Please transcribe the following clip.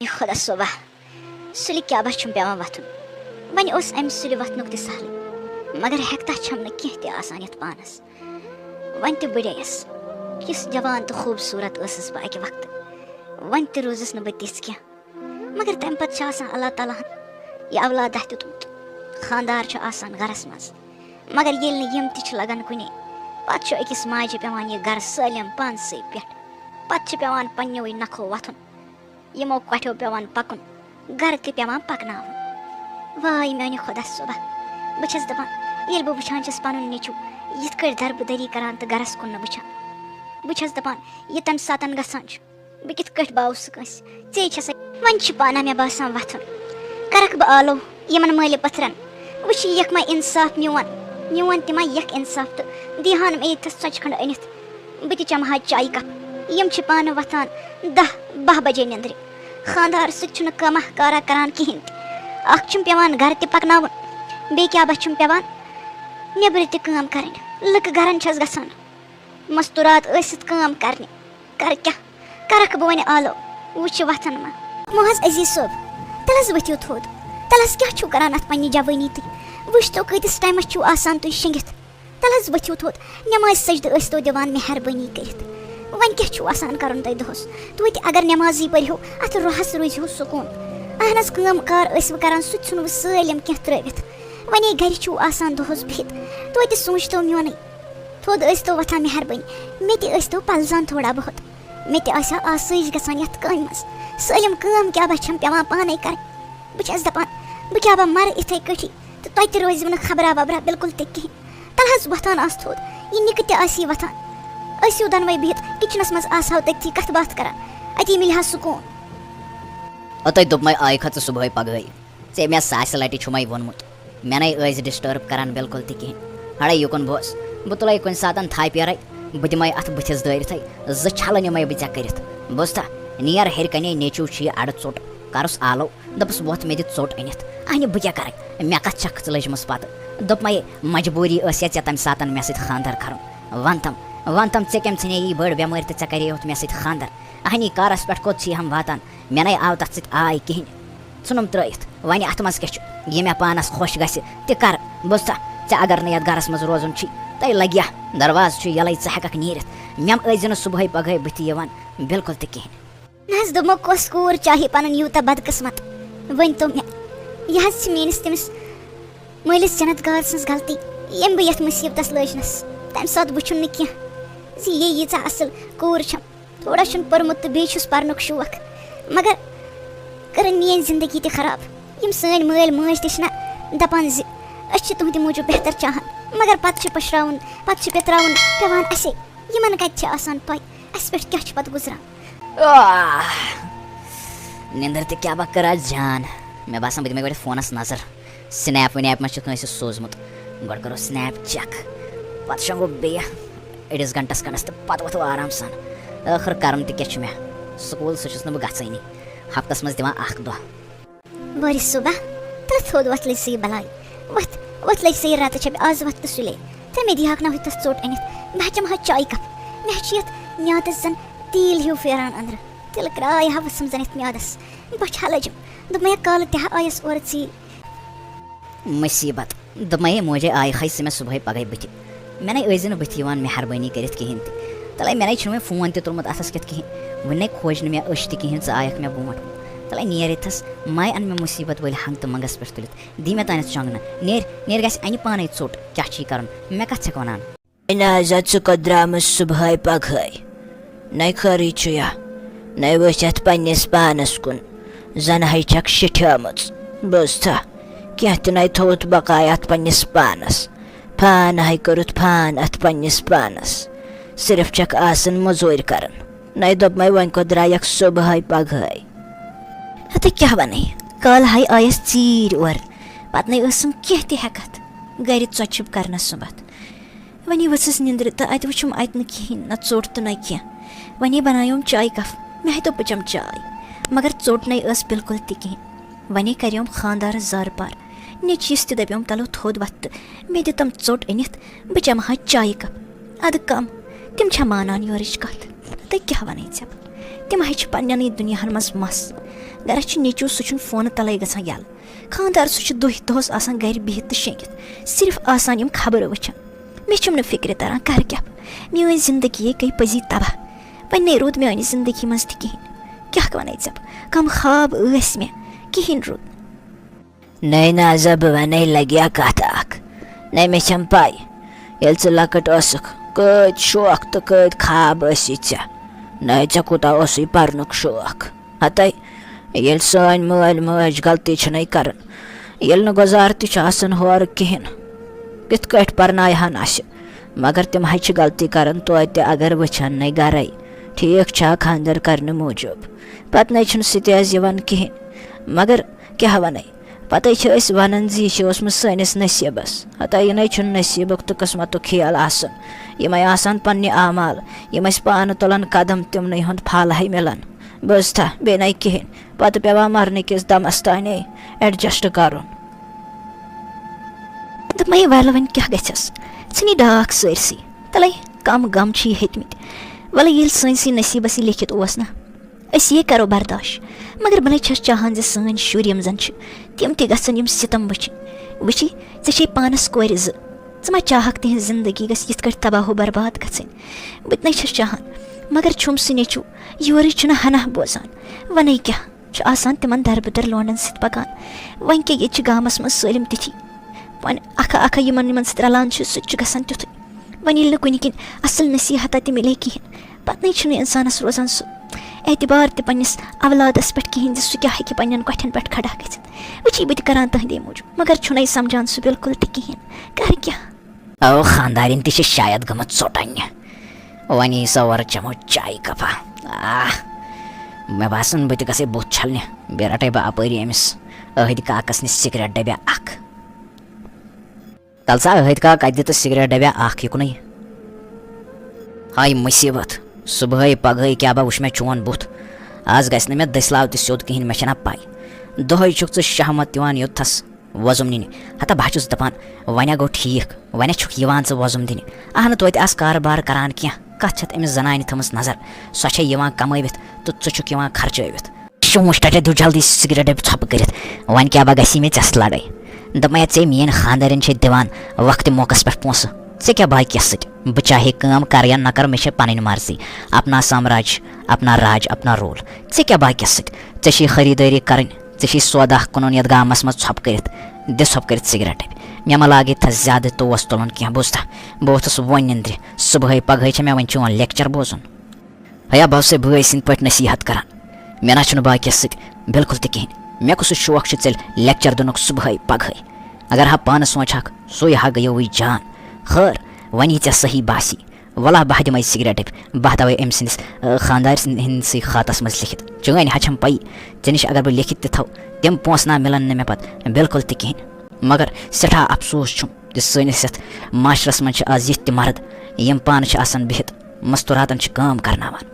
خدا صبح سُلہِ کیٛاہ چھُم پٮ۪وان وۄتھُن وۄنۍ اوس اَمہِ سُلہِ وۄتھنُک تہِ سہلٕے مگر ہٮ۪کتا چھَم نہٕ کینٛہہ تہِ آسان یَتھ پانَس وۄنۍ تہِ بٔڑییَس یُس جوان تہٕ خوٗبصوٗرت ٲسٕس بہٕ اَکہِ وقتہٕ وۄنۍ تہِ روٗزٕس نہٕ بہٕ تِژھ کینٛہہ مگر تَمہِ پَتہٕ چھِ آسان اللہ تعالیٰ ہَن یہِ اولادہ دیُتمُت خانٛدار چھُ آسان گَرَس منٛز مگر ییٚلہِ نہٕ یِم تہِ چھِ لَگان کُنے پَتہٕ چھُ أکِس ماجہِ پٮ۪وان یہِ گَرٕ سٲلِم پانسٕے پٮ۪ٹھ پَتہٕ چھِ پٮ۪وان پنٛنیوٕے نَکھو وۄتھُن یِمو کۄٹھیو پٮ۪وان پَکُن گَرٕ تہِ پٮ۪وان پَکناوُن واے میٛانہِ خۄدا صٲبہ بہٕ چھَس دَپان ییٚلہِ بہٕ وٕچھان چھَس پَنُن نیٚچوٗ یِتھ کٲٹھۍ دربٕدٔری کَران تہٕ گَرَس کُن نہٕ وٕچھان بہٕ چھَس دَپان یہِ تَمہِ ساتہٕ گژھان چھُ بہٕ کِتھ کٲٹھۍ باوٕ سُہ کٲنٛسہِ ژے چھَسا وۄنۍ چھِ پانہ مےٚ باسان وۄتھُن کَرَکھ بہٕ آلو یِمَن مٲلہِ پٔتھرَن وٕچھ یِکھ ما اِنصاف میون تہِ ما یِکھ اِنصاف تہٕ دیٖہَن مےٚ ییٚتھَس ژۄچہِ کھٔنٛڈ أنِتھ بہٕ تہِ چٮ۪مہٕ ہا چایہِ کَپ یِم چھِ پانہٕ وۄتھان 10-12 بَجے نِنٛدرِ خانٛدار سۭتۍ چھُنہٕ کٲمہ کارا کَران کِہیٖنۍ تہِ اَکھ چھُم پٮ۪وان گَرٕ تہِ پَکناوُن بیٚیہِ کیٛاہ چھُم پٮ۪وان نیٚبرٕ تہِ کٲم کَرٕنۍ لُکہٕ گَرَن چھَس گژھان مَستوٗرات ٲسِتھ کٲم کَرنہِ کَرٕ کیٛاہ کَرَکھ بہٕ وۄنۍ آلو وٕچھِ وۄتھان ما مو حظ عزیٖز صٲب تَلہٕ حظ ؤتھِو تھوٚد تَلہٕ حظ کیٛاہ چھُو کَران اَتھ پنٛنہِ جوٲنی تُہۍ وٕچھ تو کۭتِس ٹایمَس چھُو آسان تُہۍ شیٚنٛگِتھ تَلہٕ حظ ؤتھِو تھوٚد نٮ۪مازِ سٔجدٕ ٲسۍ تو دِوان مہربٲنی کٔرِتھ وۄنۍ کیٛاہ چھُو آسان کَرُن تۄہہِ دۄہَس توتہِ اگر نٮ۪مازٕے پٔرۍہِو اَتھ روحَس روٗزِہِو سکوٗن اہن حظ کٲم کار ٲسوٕ کَران سُہ تہِ ژھٕنوٕ سٲلِم کینٛہہ ترٛٲوِتھ وۄنۍ گَرِ چھُو آسان دۄہَس بِہِتھ توتہِ سوٗنٛچتو میونُے تھوٚد ٲسۍ تو وۄتھان مہربٲنی مےٚ تہِ ٲسۍ تو پَلزان تھوڑا بہت مےٚ تہِ آسہِ ہا آسٲیِش گژھان یَتھ کامہِ منٛز سٲلِم کٲم کیٛاہ چھَم پٮ۪وان پانَے کَرٕنۍ بہٕ چھَس دَپان بہٕ کیٛاہ مَرٕ یِتھَے کٲٹھی تہٕ تۄہہِ تہِ روزِوٕ نہٕ خبرا وبرا بِلکُل تہِ کِہیٖنۍ تَلہٕ حظ وۄتھان آس تھوٚد یہِ نِکہٕ تہِ آسی وۄتھان ٲسِو دۄنوَے بِہِتھ کِچنَس منٛز آسہو تٔتھی کَتھ باتھ کَران اَتی مِلہِ ہا سکوٗن تۄہہِ دوٚپمَے آے کھۄتہٕ صُبحٲے پَگہٕے ژےٚ مےٚ ساسہِ لَٹہِ چھُمَے ووٚنمُت مےٚ نَے ٲسۍ ڈِسٹٲرٕب کَران بِلکُل تہِ کِہیٖنۍ ہَڑے یُکُن بوس بہٕ تُلَے کُنہِ ساتہٕ تھاے پیرَے بہٕ دِمَے اَتھ بٕتھِس دٲرِتھٕے 2 چھَلہٕ نِمَے بہٕ ژےٚ کٔرِتھ بوٗزتھا نیر ہیٚرِ کَنے نیٚچوٗ چھُ یہِ اَڑٕ ژوٚٹ کَرُس آلو دوٚپُس وۄتھ مےٚ دِ ژوٚٹ أنِتھ اَہنہِ بہٕ کیٛاہ کَرَے مےٚ کَتھ چھَکھ ژٕ لٔجمٕژ پَتہٕ دوٚپمَے مجبوٗری ٲس یا ژےٚ تَمہِ ساتہٕ مےٚ سۭتۍ خانٛدَر کَرُن وَن تَم ژےٚ کٔمۍ ژھٕنے یی بٔڑ بٮ۪مٲرۍ تہٕ ژےٚ کَریوتھ مےٚ سۭتۍ خانٛدَر اَہنی کارَس پٮ۪ٹھ کوٚت چھِ ہم واتان مےٚ نَے آو تَتھ سۭتۍ آے کِہیٖنۍ ژھٕنُم ترٛٲیِتھ وۄنۍ اَتھ منٛز کیٛاہ چھُ یہِ مےٚ پانَس خۄش گژھِ تہِ کَر بوٗزتھا ژےٚ اگر نہٕ یَتھ گَرَس منٛز روزُن چھی تۄہہِ لَگہِ یا دَروازٕ چھُ یَلَے ژٕ ہٮ۪کَکھ نیٖرِتھ مےٚ ٲسۍ زِ نہٕ صُبحٲے پَگہٕے بٕتھِ یِوان بِلکُل تہِ کِہیٖنۍ نہ حظ دوٚپمو کۄس کوٗر چاہے پَنُن یوٗتاہ بدقٕسمت ؤنۍتو مےٚ یہِ حظ چھِ میٛٲنِس تٔمِس مٲلِس جنت گار سٕنٛز غلطی ییٚمۍ بہٕ یَتھ مُصیٖبتَس لٲجنَس تَمہِ ساتہٕ وٕچھُن نہٕ کینٛہہ زِ یہِ ییٖژاہ اَصٕل کوٗر چھَم تھوڑا چھُنہٕ پوٚرمُت تہٕ بیٚیہِ چھُس پَرنُک شوق مگر کٔرٕن میٛٲنۍ زندگی تہِ خراب یِم سٲنۍ مٲلۍ مٲج تہِ چھِنہ دَپان زِ أسۍ چھِ تُہٕنٛدِ موٗجوٗب بہتر چاہان مگر پَتہٕ چھِ پٔشراوُن پَتہٕ چھِ پِتراوُن پٮ۪وان اَسے یِمَن کَتہِ چھِ آسان پَے اَسہِ پٮ۪ٹھ کیٛاہ چھُ پَتہٕ گُزران نیٚنٛدٕر تہِ کیٛاہ بہٕ کَرٕ جان مےٚ باسان بہٕ دِمَے گۄڈٕ فونَس نظر سٕنیپ وٕنیپ ما چھُ کٲنٛسہِ سوٗزمُت گۄڈٕ کَرو سٕنیپ چَک پَتہٕ شۄنٛگو بیٚیہِ أڑِس گھنٹَس کھنٛڈَس تہٕ پَتہٕ وۄتھو آرام سان ٲخٕر کَرُن تہِ کیٛاہ چھُ مےٚ سکوٗل سُہ چھُس نہٕ بہٕ گژھٲنی ہفتَس منٛز دِوان 1 دۄہ وٲرِ صُبح تہٕ تھوٚد وۄتھ لٔج سٕے بَلاے وۄتھ لٔج سٕے راتہٕ چھےٚ آز وۄتھ تہٕ سُلے تہٕ مےٚ دِیٖہَکھ نہ ہُتھَس ژوٚٹ أنِتھ بہٕ چٮ۪مہٕ ہا چایہِ کَپ مےٚ چھِ یَتھ میادَس زَن تیٖل ہیوٗ پھیران أنٛدرٕ تِلہٕ کرٛاے ہا ؤژھٕم زَن یَتھ میادَس بۄچھِ ہا لٔجِم دوٚپمَے کالہٕ تہِ ہا آیَس اورٕ ژیٖرۍ مُصیٖبت دوٚپمَے موجے آیہِ ہَے ژٕ مےٚ صُبحٲے پَگہٕے بٕتھِ مےٚ نَے ٲسۍ زِ نہٕ بٕتھِ یِوان مہربٲنی کٔرِتھ کِہیٖنۍ تہِ تَلَے مےٚ نَے چھُنہٕ وۄنۍ فون تہِ تُلمُت اَتھَس کٮ۪تھ کِہیٖنۍ وٕنہِ نَے کھوج نہٕ مےٚ أچھ تہِ کِہیٖنۍ ژٕ آیَکھ مےٚ برونٛٹھ تَلَے نیر ییٚتھَس ماے اَن مےٚ مُصیٖبت وٲلۍ ہنٛگ تہٕ منٛگَس پٮ۪ٹھ تُلِتھ دی مےٚ تانٮ۪تھ شۄنٛگنہٕ نیر گژھِ اَنہِ پانَے ژوٚٹ کیٛاہ چھُے کَرُن مےٚ کَتھ چھَکھ وَنان نہ حظ ژٕ کوٚت درٛامٕژ صُبحٲے پَگہٕے نَے خٲرٕے چھُ یا نَے ؤتھۍ یَتھ پنٛنِس پانَس کُن زَن ہے چھَکھ شِٹھیٲمٕژ بوٗزتھا کینٛہہ تہِ نَے تھوٚوُتھ بقاے اَتھ پنٛنِس پانَس فان ہے کوٚرُتھ فان اَتھ پنٛنِس پانَس صرف چھَکھ آسان مٔزوٗرۍ کَران نَے دوٚپمَے وۄنۍ کوٚت درٛایَکھ صُبحٲے پَگہٕے تُہۍ کیٛاہ وَنَے کالہٕ ہَے آیَس ژیٖرۍ اورٕ پَتہٕ نَے ٲسٕم کینٛہہ تہِ ہٮ۪کَتھ گَرِ ژۄچہِ کَرنَس سُمبَتھ وۄنی ؤژھٕس نیٚنٛدرِ تہٕ اَتہِ وٕچھُم اَتہِ نہٕ کِہیٖنۍ نہ ژوٚٹ تہٕ نہ کینٛہہ وۄنی بَنایوم چایہِ کَپ مےٚ ہیٚتو بہٕ چٮ۪مہٕ چاے مگر ژوٚٹ نَے ٲس بِلکُل تہِ کِہیٖنۍ وۄنی کَریوم خانٛدارَس زارٕ پار نیٚچوِس تہِ دَپیوم تَلو تھوٚد وۄتھ تہٕ مےٚ دِ تِم ژوٚٹ أنِتھ بہٕ چٮ۪مہٕ ہا چایہِ کَپ اَدٕ کَم تِم چھا مانان یورٕچ کَتھ تُہۍ کیٛاہ وَنَے ژےٚ بہٕ تم ہے پننی دنیا مز مس گرس نیچو سہ فون تلے گژھان یل خاندار سہ دہس آسان گھر بہت تو شینگت صرف آسان یم خبر وچھان مے فکر تران کر کیا میٲنۍ زندگی گئی پزی تباہ وۄنۍ نَے روٗد میٛانہِ زندگی منٛز تہِ کِہیٖنۍ کیٛاہ وَنے ژےٚ بہٕ کَم خواب ٲسۍ مےٚ کِہیٖنۍ روٗد نَے نازا بہٕ وَنے لگیا کَتھ اکھ نَے مےٚ چھَم پاے ییٚلہِ ژٕ لۄکٕٹ ٲسٕکھ کۭتۍ شوق تہٕ کۭتۍ خواب ٲسی ژےٚ نَے ژےٚ کوٗتاہ اوسُے پَرنُک شوق ہَتے ییٚلہِ سٲنۍ مٲلۍ مٲج غلطی چھِنَے کَران ییٚلہِ نہٕ گُزارٕ تہِ چھُ آسان ہورٕ کِہیٖنۍ کِتھ کٲٹھۍ پَرنایہَن اَسہِ مگر تِم حظ چھِ غلطی کَران توتہِ اگر وٕچھان نَے گَرَے ٹھیٖک چھا خاندر کرنہٕ موٗجوٗب پَتہٕ نَے چھُنہٕ سُہ تہِ حظ یِوان کِہیٖنۍ مگر کیٛاہ وَنَے پَتَے چھِ أسۍ وَنان زِ یہِ چھِ اوسمُت سٲنِس نصیٖبَس ہَتہٕ یہِ نَے چھُنہٕ نصیٖبُک تہٕ قٕسمَتُک کھیل آسان یِمَے آسان پنٛنہِ اعمال یِم أسۍ پانہٕ تُلان قدم تِمنٕے ہُنٛد پھل ہے مِلان بوٗزتھا بیٚیہِ نَے کِہیٖنۍ پَتہٕ پیٚوان مَرنٕکِس دَمَس تانۍ ایڈجسٹ کَرُن دوٚپمَے وَلہٕ وۄنۍ کیٛاہ گژھٮ۪س ژھٕنی ڈاکھ سٲرسٕے تَلَے کَم غم چھِ یہِ ہیٚتۍمٕتۍ وَلہٕ ییٚلہِ سٲنسٕے نصیٖبَس یہِ لیکھِتھ اوس نا أسۍ یے کَرو برداش مگر بہٕ نَے چھَس چاہان زِ سٲنۍ شُرۍ یِم زَن چھِ تِم تہِ گژھن یِم سِتم وٕچھِنۍ وٕچھی ژےٚ چھے پانَس کورِ زٕ ژٕ ما چاہکھ تِہنٛز زندگی گژھِ یِتھ کٲٹھۍ تباہ و برباد گژھٕنۍ بہٕ تہِ نَے چھَس چاہان مگر چھُم سُہ نیٚچوٗ یورٕ چھُنہٕ ہنا بوزان وَنے کیٛاہ چھُ آسان تِمن دربٕدر لونڈن سۭتۍ پَکان وۄنۍ کیٛاہ ییٚتہِ چھِ گامَس منٛز سٲلِم تِتھی وۄنۍ اکھا یِمن سۭتۍ رلان چھُ سُہ تہِ چھُ گژھان تیُتھُے وۄنۍ ییٚلہِ نہٕ کُنہِ کِنۍ اَصٕل نصیٖحتا تہِ مِلے کِہیٖنۍ پَتہٕ نَے چھُنہٕ اِنسانَس روزان سُہ اعتبار تہِ پنٛنِس اولادَس پٮ۪ٹھ کِہیٖنۍ زِ سُہ کیٛاہ ہیٚکہِ پنٛنٮ۪ن کۄٹھٮ۪ن پٮ۪ٹھ کھڑا گٔژھِتھ وٕچھی بہٕ تہِ کَران تٕہنٛدے موٗجوٗب مگر چھُنَے سَمجان سُہ بِلکُل تہِ کِہیٖنۍ کَرٕ کیٛاہ او خاندارٮ۪ن تہِ چھِ شاید گٔمٕژ ژوٚٹَنہِ وۄنۍ یی سا اورٕ چٮ۪مو چاے کَپا مےٚ باسان بہٕ تہِ گژھے بُتھ چھَلنہِ بیٚیہِ رَٹے بہٕ اَپٲری أمِس أہدۍ کاکَس نِش سِگریٹ ڈَبیا اَکھ تَل سا أہدۍ کاک اَتہِ دِتہٕ سِگریٹ ڈَبیا اَکھ یِکُنٕے ہاے مُصیٖبت صُبحٲے پَگہٲے کیٛاہ بہٕ وٕچھ مےٚ چون بُتھ آز گژھِ نہٕ مےٚ دٔسلٲو تہِ سیوٚد کِہیٖنۍ مےٚ چھَنا پَے دۄہَے چھُکھ ژٕ شہمت دِوان یوٚتتھَس وۄزُم نِنہِ ہتا بہٕ چھُس دَپان وۄنۍ گوٚو ٹھیٖک وۄنۍ چھُکھ یِوان ژٕ وۄزُم دِنہِ اہنہٕ توتہِ آس کارٕبار کَران کینٛہہ کَتھ چھَتھ أمِس زنانہِ تھٲمٕژ نظر سۄ چھےٚ یِوان کَمٲوِتھ تہٕ ژٕ چھُکھ یِوان خرچٲوِتھ شوٗنٛچ ٹَٹے دیُت جلدی سِگریٹ ڈَبہٕ ژھۄپہٕ کٔرِتھ وۄنۍ کیٛاہ بہٕ گژھی مےٚ ژےٚ لَڑٲے دوٚپمَے ژےٚ میٛٲنۍ خاندارٮ۪ن چھے دِوان وقتہِ موقعس پٮ۪ٹھ پونٛسہٕ ژےٚ کیٛاہ باقیَس سۭتۍ بہٕ چاہے کٲم کَرٕ یا نہ کَرٕ مےٚ چھےٚ پَنٕنۍ مرضی اپنا سامراج اپنا راج اپنا رول ژےٚ کیٛاہ باقیَس سۭتۍ ژےٚ چھے خریٖدٲری کَرٕنۍ ژےٚ چھے سودا کٕنُن یَتھ گامَس منٛز ژھۄپہٕ کٔرِتھ دِ ژھۄپہٕ کٔرِتھ سِگریٹ ڈَبہِ مےٚ ما لاگے تھَس زیادٕ توس تُلُن کینٛہہ بوٗزتھا بہٕ ووٚتھُس وۄنۍ نِندرِ صُبحٲے پَگہٲے چھےٚ مےٚ وۄنۍ چون لیکچَر بوزُن ہیا بہٕ اوسَے بٲے سٕنٛدۍ پٲٹھۍ نصیٖحت کَران مےٚ نہ چھُنہٕ باقیَس سۭتۍ بالکل تہِ کِہیٖنۍ مےٚ کُس شوق چھُ ژےٚ لیکچَر دِنُک صُبحٲے پَگہٲے اگر ہا پانہٕ سونٛچہَکھ سُے ہا گٔیوٕے جان خٲر وۄنۍ یی ژےٚ صحیح باسی وَلہ بہٕ دِمَے سِگریٹ ڈَبہِ بہٕ تھاوَے أمۍ سٕنٛدِس خاندار ہِنٛدسٕے خاتَس منٛز لیکھِتھ چٲنۍ ہا چھَم پَیی ژےٚ نِش اگر بہٕ لیکھِتھ تہِ تھاوٕ تِم پونٛسہٕ نا مِلَن نہٕ مےٚ پَتہٕ بالکل تہِ کِہیٖنۍ مگر سٮ۪ٹھاہ اَفسوٗس چھُم زِ سٲنِس یَتھ معاشرَس منٛز چھِ آز یِتھ تہِ مرد یِم پانہٕ چھِ آسان بِہِتھ مستوٗراتَن چھِ کٲم کَرناوان